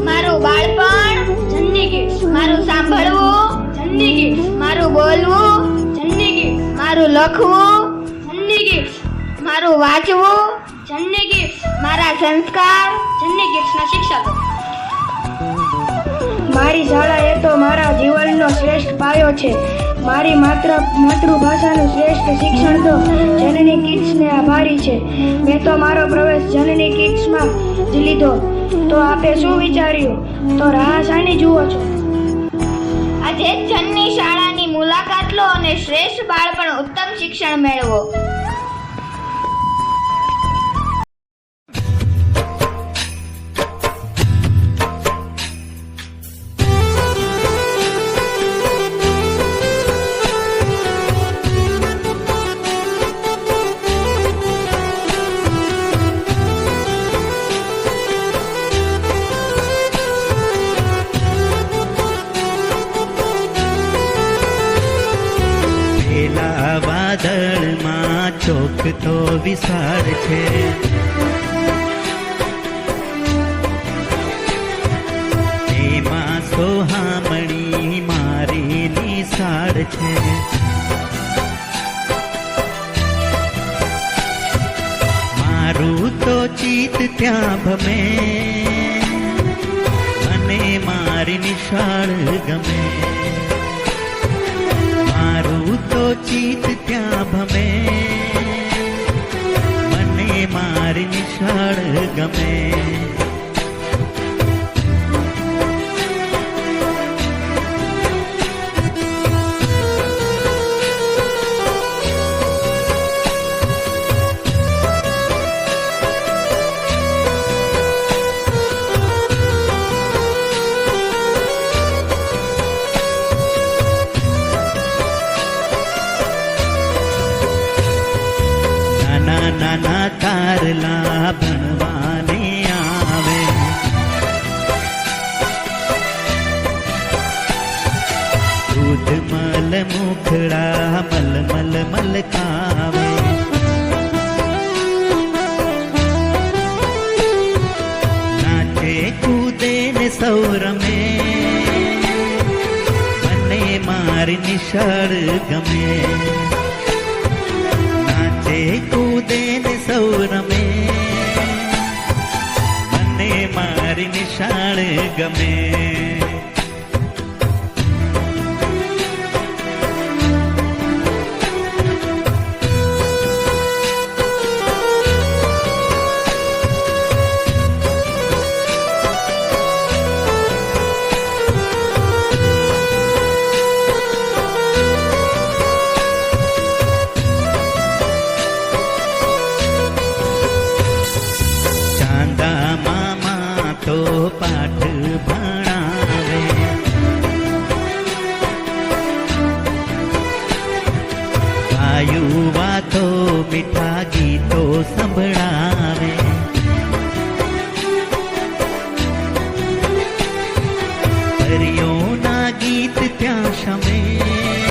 મારું બાળપણ જનની ગીત, મારું સાંભળવું જનની ગીત, મારું બોલવું જનની ગીત, મારું લખવું જનની ગીત, મારું વાંચવું જનની ગીત, મારા સંસ્કાર જનની ગીતના શિક્ષકો. મારી શાળા એ તો મારા જીવનનો શ્રેષ્ઠ પાયો છે. મારી માતૃભાષાનું શ્રેષ્ઠ શિક્ષણ તો જનની કિડ્સને આભારી છે. મેં તો મારો પ્રવેશ જનની કિડ્સમાં જ લીધો. તો આપે શું વિચાર્યું? તો રાહ શાની જુઓ છો? આજે જનની શાળાની મુલાકાત લો અને શ્રેષ્ઠ બાળપણ ઉત્તમ શિક્ષણ મેળવો. વાદળમાં ચોક તો વિશાળ છે, એમાં સોહામણી મારી નિશાળ છે. મારું તો ચિત્ત ત્યાં ભમે, મને મારી નિશાળ ગમે. મારું તો ચિત્ત ત્યાં ભમે, મને મારી નિશાળ ગમે. નાના તારલા ભણવાને આવે, દૂધ મલ મુખડા મલ મલ મલ ખાવે. નાચે કૂદે ને સૌ રમે, મને મારી નિશાળ ગમે. કૂદે ને સૌ રમે, મને મારી નિશાળ ગમે. પાઠ ભણાવે, ગાયું વાતો મીઠા ગીતો સંભળાવે.